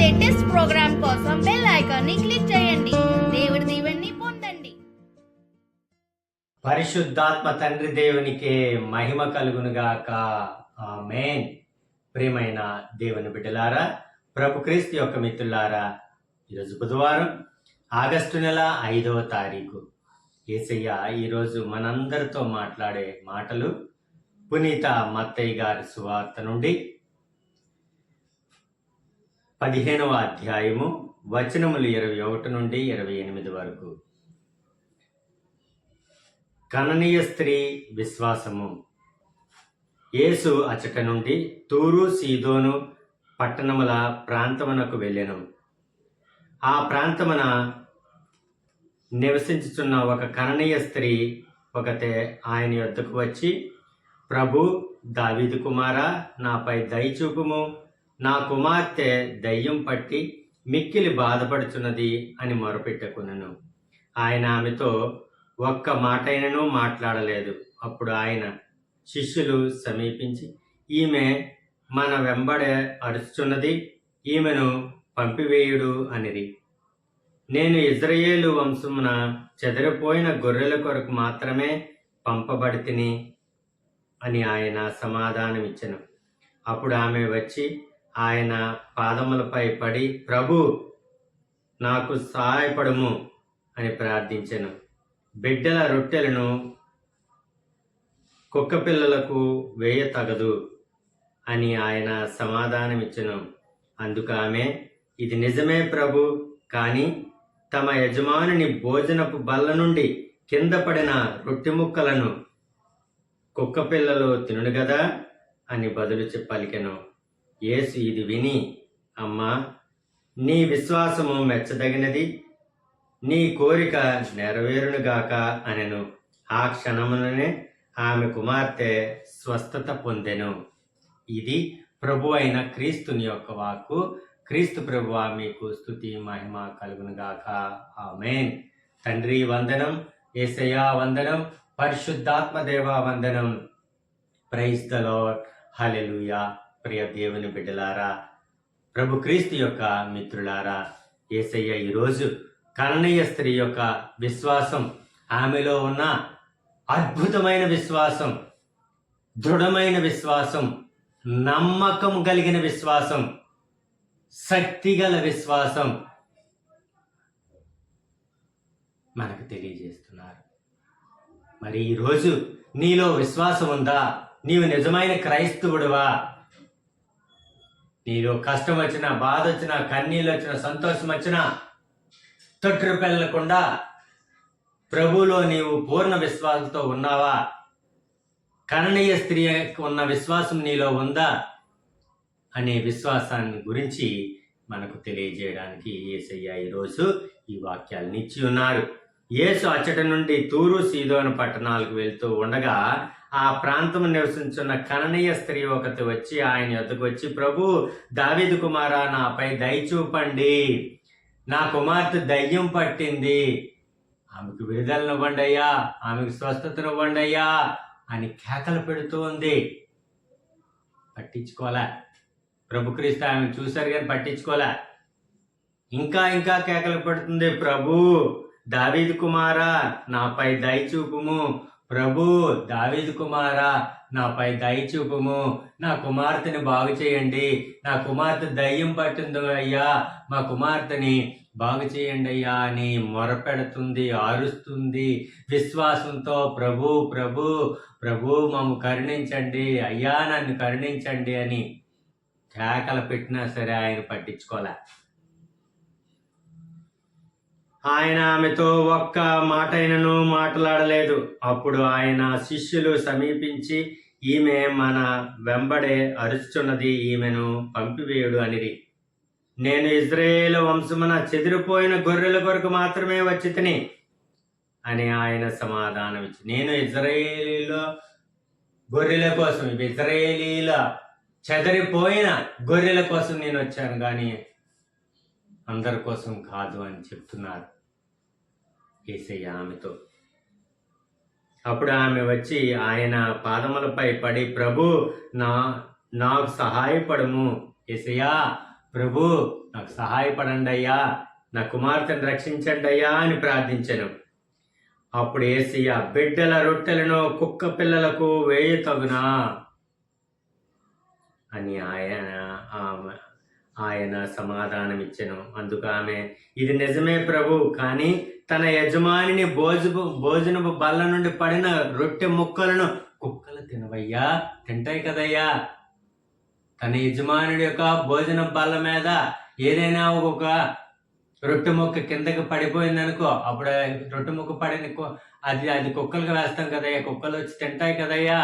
Latest programme కోసం bell icon ని click చేయండి. దేవుడి దీవెనని పొందండి. పరిశుద్ధాత్మ తండ్రి దేవునికే మహిమ కలుగునుగాక. ఆమేన్. ప్రియమైన దేవుని బిడ్డలారా, ప్రభు క్రీస్తు యొక్క మిత్రులారా, ఈరోజు బుధవారం ఆగస్టు నెల 5వ తారీఖు. యేసయ్య ఈరోజు మనందరితో మాట్లాడే మాటలు పునీత మత్తయి గారి సువార్త నుండి 15వ అధ్యాయము వచనములు 21 నుండి 28 వరకు. కననీయ స్త్రీ విశ్వాసము. యేసు అచట నుండి తూరు సీదోను పట్టణముల ప్రాంతమునకు వెళ్ళెను. ఆ ప్రాంతమున నివసించుచున్న ఒక కననీయ స్త్రీ ఒకతే ఆయన యొద్దకు వచ్చి, ప్రభు, దావీదు కుమారా, నాపై దయచూపుము, నా కుమార్తె దయ్యం పట్టి మిక్కిలి బాధపడుచున్నది అని మొరపెట్టుకునెను. ఆయన ఆమెతో ఒక్క మాటైనను మాట్లాడలేదు. అప్పుడు ఆయన శిష్యులు సమీపించి, ఈమె మన వెంబడే అరుచుచున్నది, ఈమెను పంపివేయుడు అనిరి. నేను ఇజ్రాయేలు వంశమున చెదరిపోయిన గొర్రెల కొరకు మాత్రమే పంపబడితిని అని ఆయన సమాధానమిచ్చెను. అప్పుడు ఆమె వచ్చి ఆయన పాదములపై పడి, ప్రభు, నాకు సహాయపడుము అని ప్రార్థించెను. బిడ్డల రొట్టెలను కుక్కపిల్లలకు వేయతగదు అని ఆయన సమాధానమిచ్చెను. అందుకు ఆమె, ఇది నిజమే ప్రభు, కానీ తమ యజమానుని భోజనపు బల్ల నుండి కింద పడిన రొట్టె ముక్కలను కుక్కపిల్లలు తినును గదా అని బదులు పలికెను. యేసు ఇది విని, అమ్మా, నీ విశ్వాసము మెచ్చదగినది, నీ కోరిక నెరవేరునుగాక అనెను. ఆ క్షణముననే ఆమె కుమార్తె స్వస్థత పొందెను. ఇది ప్రభు అయిన క్రీస్తుని యొక్క వాక్కు. క్రీస్తు ప్రభువా, మీకు స్తుతి మహిమ కలుగునుగాక. ఆమేన్. తండ్రి వందనం, యేసయ్య వందనం, పరిశుద్ధాత్మ దేవ వందనం. Praise the Lord. హల్లెలూయా. ప్రియ దేవుని బిడ్డలారా, ప్రభు క్రీస్తు యొక్క మిత్రులారా, యేసయ్య ఈరోజు కననీయ స్త్రీ యొక్క విశ్వాసం, ఆమెలో ఉన్న అద్భుతమైన విశ్వాసం, దృఢమైన విశ్వాసం, నమ్మకం కలిగిన విశ్వాసం, శక్తిగల విశ్వాసం మనకు తెలియజేస్తున్నారు. మరి ఈరోజు నీలో విశ్వాసం ఉందా? నీవు నిజమైన క్రైస్తవుడువా? నీలో కష్టం వచ్చినా, బాధ వచ్చినా, కన్నీళ్ళు వచ్చినా, సంతోషం వచ్చినా తొట్రుపెళ్ళకుండా ప్రభువులో నీవు పూర్ణ విశ్వాసంతో ఉన్నావా? కననీయ స్త్రీ ఉన్న విశ్వాసం నీలో ఉందా అనే విశ్వాసాన్ని గురించి మనకు తెలియజేయడానికి యేసయ్య ఈరోజు ఈ వాక్యాలను ఇచ్చి ఉన్నారు. యేసు అచ్చట నుండి తూరు సీదోను పట్టణాలకు వెళ్తూ ఉండగా ఆ ప్రాంతం నివసించున్న కననీయ స్త్రీ ఒకటి వచ్చి ఆయన యొద్దకు వచ్చి, ప్రభు, దావీదు కుమారా, నాపై దయచూపండి, నా కుమార్తె దయ్యం పట్టింది, ఆమెకు విడుదలనివ్వండి అయ్యా, ఆమెకు స్వస్థతనివ్వండి అయ్యా అని కేకలు పెడుతూ ఉంది. పట్టించుకోలే. ప్రభు క్రీస్తు ఆమెను చూశారు కానీ పట్టించుకోలే. ఇంకా ఇంకా కేకలు పెడుతుంది, ప్రభు, దావీదు కుమారా, నాపై దయచూపుము, ప్రభు, దావీదు కుమారా, నాపై దయచూపుము, నా కుమార్తెని బాగు చేయండి, నా కుమార్తె దయ్యం పట్టింది అయ్యా, మా కుమార్తెని బాగు చేయండి అయ్యా అని మొరపెడుతుంది, అరుస్తుంది విశ్వాసంతో. ప్రభు, ప్రభు, ప్రభు, మమ్ము కరుణించండి అయ్యా, నన్ను కరుణించండి అని కేకలు పెట్టినా సరే ఆయన పట్టించుకోలే. ఆయన ఆమెతో ఒక్క మాటైనను మాట్లాడలేదు. అప్పుడు ఆయన శిష్యులు సమీపించి, ఈమె మన వెంబడే అరుచుచున్నది, ఈమెను పంపివేయుడు అనిరి. నేను ఇజ్రాయేలు వంశమున చెదిరిపోయిన గొర్రెల కొరకు మాత్రమే వచ్చి తిని అని ఆయన సమాధానం ఇచ్చి, నేను ఇజ్రాయేలీలో గొర్రెల కోసం, ఇజ్రాయేలీల చెదిరిపోయిన గొర్రెల కోసం నేను వచ్చాను, కానీ అందరి కోసం కాదు అని చెప్తున్నారు యేసయ్య ఆమెతో. అప్పుడు ఆమె వచ్చి ఆయన పాదములపై పడి, ప్రభు, నాకు సహాయపడము, యేసయ్యా, ప్రభు నాకు సహాయపడండి అయ్యా, నా కుమార్తెను రక్షించండి అయ్యా అని ప్రార్థించెను. అప్పుడు యేసయ్య బిడ్డల రొట్టెలను కుక్క పిల్లలకు వేయతగునా అని ఆయన సమాధానం ఇచ్చెను. అందుకు ఆమె, ఇది నిజమే ప్రభు, కానీ తన యజమానిని భోజనపు బల్ల నుండి పడిన రొట్టె ముక్కలను కుక్కలు తింటాయి కదయ్యా. తన యజమానుడి యొక్క భోజన బల్ల మీద ఏదైనా ఒక రొట్టె ముక్క కిందకి పడిపోయిందనుకో, అప్పుడు రొట్టె ముక్క పడిన అది కుక్కలకు వేస్తాం కదయ్యా, కుక్కలు వచ్చి తింటాయి కదయ్యా.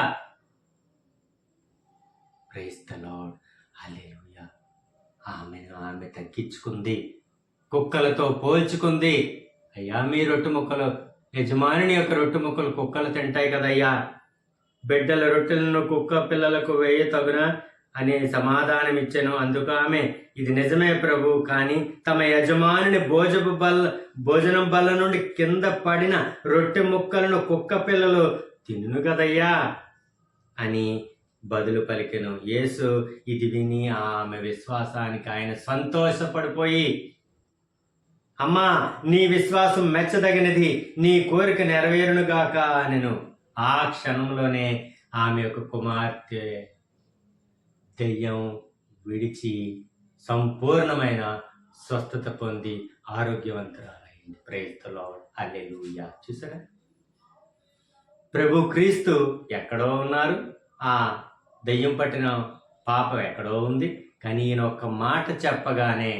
ప్రైజ్ ది లార్డ్, హల్లెలూయా. ఆమె తగ్గించుకుంది, కుక్కలతో పోల్చుకుంది. అయ్యా, మీ రొట్టె ముక్కలు, యజమానుని యొక్క రొట్టె ముక్కలు కుక్కలు తింటాయి కదయ్యా, బిడ్డల రొట్టెలను కుక్క పిల్లలకు వేయతగునా అని సమాధానం ఇచ్చెను. అందుకు ఆమె, ఇది నిజమే ప్రభు, కానీ తమ యజమానుని భోజనం బల్ల నుండి కింద పడిన రొట్టె ముక్కలను కుక్క పిల్లలు తిన్ను కదయ్యా అని బదులు పలికెను. యేసు ఇది విని ఆమె విశ్వాసానికి ఆయన సంతోషపడిపోయి, అమ్మా, నీ విశ్వాసం మెచ్చదగినది, నీ కోరిక నెరవేరునుగాక అనెను. ఆ క్షణంలోనే ఆమె యొక్క కుమార్తె దెయ్యం విడిచి సంపూర్ణమైన స్వస్థత పొంది ఆరోగ్యవంతురాలైంది. ప్రైజ్ ది లార్డ్, హల్లెలూయా. చూసారా, ప్రభు క్రీస్తు ఎక్కడో ఉన్నారు, ఆ దెయ్యం పట్టిన పాపం ఎక్కడో ఉంది, కానీ ఈయన ఒక్క మాట చెప్పగానే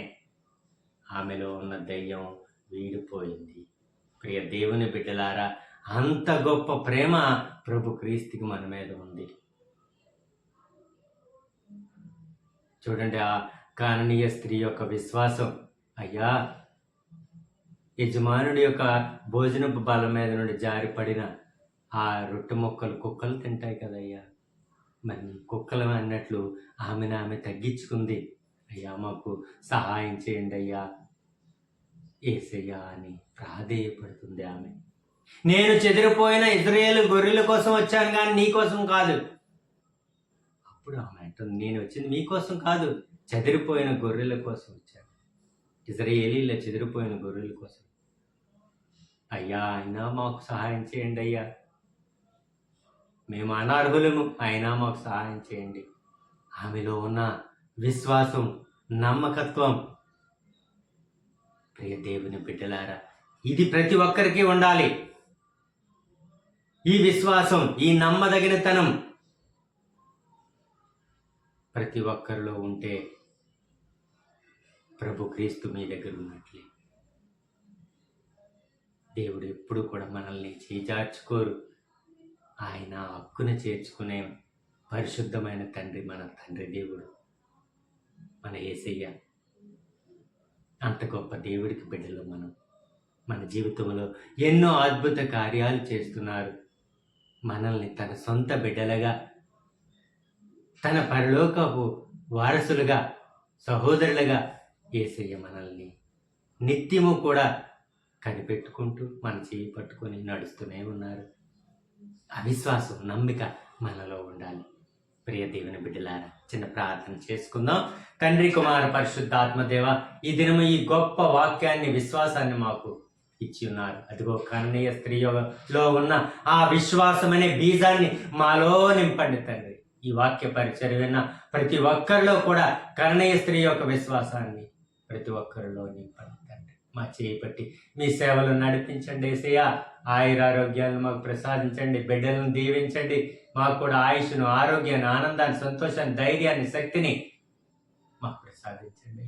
ఆమెలో ఉన్న దెయ్యం వీడిపోయింది. ప్రియ దేవుని బిడ్డలారా, అంత గొప్ప ప్రేమ ప్రభు క్రీస్తుకి మన మీద ఉంది. చూడండి, ఆ కాననీయ స్త్రీ యొక్క విశ్వాసం. అయ్యా, యజమానుడి యొక్క భోజనపు బల్ల మీద నుండి జారిపడిన ఆ రొట్టె ముక్కలు కుక్కలు తింటాయి కదయ్యా, మరి కుక్కలు అన్నట్లు ఆమె తగ్గించుకుంది. అయ్యా, మాకు సహాయం చేయండి అయ్యా, యేసయ్యా అని ప్రాధేయపడుతుంది ఆమె. నేను చెదిరిపోయిన ఇశ్రాయేలు గొర్రెల కోసం వచ్చాను, కానీ నీ కోసం కాదు. అప్పుడు ఆమె అంటుంది, నేను వచ్చింది మీకోసం కాదు, చెదిరిపోయిన గొర్రెల కోసం వచ్చాను, ఇశ్రాయేలీల చెదిరిపోయిన గొర్రెల కోసం. అయ్యా, అయినా మాకు సహాయం చేయండి అయ్యా, మేము అనర్హులము, అయినా మాకు సహాయం చేయండి. ఆమెలో ఉన్న విశ్వాసం, నమ్మకత్వం. ప్రియ దేవుని బిడ్డలారా, ఇది ప్రతి ఒక్కరికి ఉండాలి. ఈ విశ్వాసం, ఈ నమ్మదగినతనం ప్రతి ఒక్కరిలో ఉంటే ప్రభు క్రీస్తు మీ దగ్గర ఉన్నట్లే. దేవుడు ఎప్పుడు కూడా మనల్ని చేజార్చుకోరు. ఆయన హక్కున చేర్చుకునే పరిశుద్ధమైన తండ్రి మన తండ్రి దేవుడు, మన యేసయ్య. అంత గొప్ప దేవుడికి బిడ్డలు మన జీవితంలో ఎన్నో అద్భుత కార్యాలు చేస్తున్నారు. మనల్ని తన సొంత బిడ్డలుగా, తన పరలోకపు వారసులుగా, సహోదరులుగా యేసయ్య మనల్ని నిత్యము కూడా కనిపెట్టుకుంటూ మన చేయి పట్టుకొని నడుస్తూనే ఉన్నారు. అవిశ్వాసం, నమ్మిక మనలో ఉండాలి. ప్రియ దేవుని బిడ్డలారా, చిన్న ప్రార్థన చేసుకుందాం. తండ్రి, కుమార, పరిశుద్ధాత్మదేవ, ఈ దినము ఈ గొప్ప వాక్యాన్ని, విశ్వాసాన్ని మాకు ఇచ్చి ఉన్నారు. అదిగో కన్నయ్య స్త్రీలో ఉన్న ఆ విశ్వాసం అనే బీజాన్ని మాలో నింపండి తండ్రి. ఈ వాక్య పరిచయం విన్న ప్రతి ఒక్కరిలో కూడా కన్నయ్య స్త్రీ యొక్క విశ్వాసాన్ని ప్రతి ఒక్కరిలో నింపండి తండ్రి. మా చేయి పట్టి మీ సేవలు నడిపించండి యేసయ్య. ఆయురారోగ్యాలను మాకు ప్రసాదించండి, బిడ్డలను దీవించండి. మాకు కూడా ఆయుష్ను, ఆరోగ్యాన్ని, ఆనందాన్ని, సంతోషాన్ని, ధైర్యాన్ని, శక్తిని మాకు ప్రసాదించండి.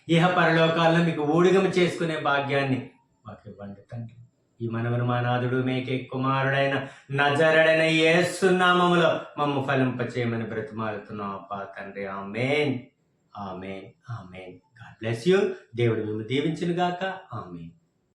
ఇహ పరలోకాల్లో మీకు ఊడిగము చేసుకునే భాగ్యాన్ని మాకు ఇవ్వండి తండ్రి. ఈ మనవరు మా నాథుడు, మేకే కుమారుడైన నజరుడైన యేసు నామములో మమ్ము ఫలింపచేయమని బ్రతిమాలుతున్నాం అప్పా తండ్రి. ఆమేన్, ఆమేన్, ఆమేన్. God bless you. దేవుడు మిమ్మల్ని దీవించును గాక. ఆమేన్.